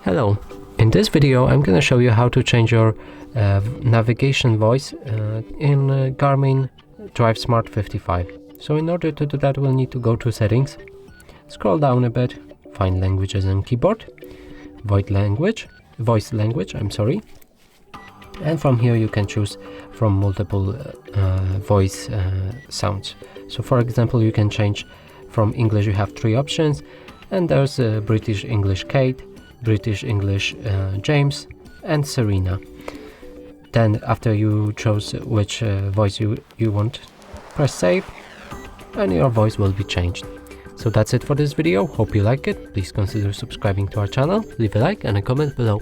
Hello, in this video I'm going to show you how to change your navigation voice in Garmin DriveSmart 55. So in order to do that, we'll need to go to settings, scroll down a bit, find languages and keyboard, voice language, and from here you can choose from multiple voice sounds. So for example, you can change from English. You have 3 options, and there's British English Kate, British English James, and Serena. Then after you chose which voice you want, press save and your voice will be changed. So that's it for this video. Hope you like it. Please consider subscribing to our channel, leave a like and a comment below.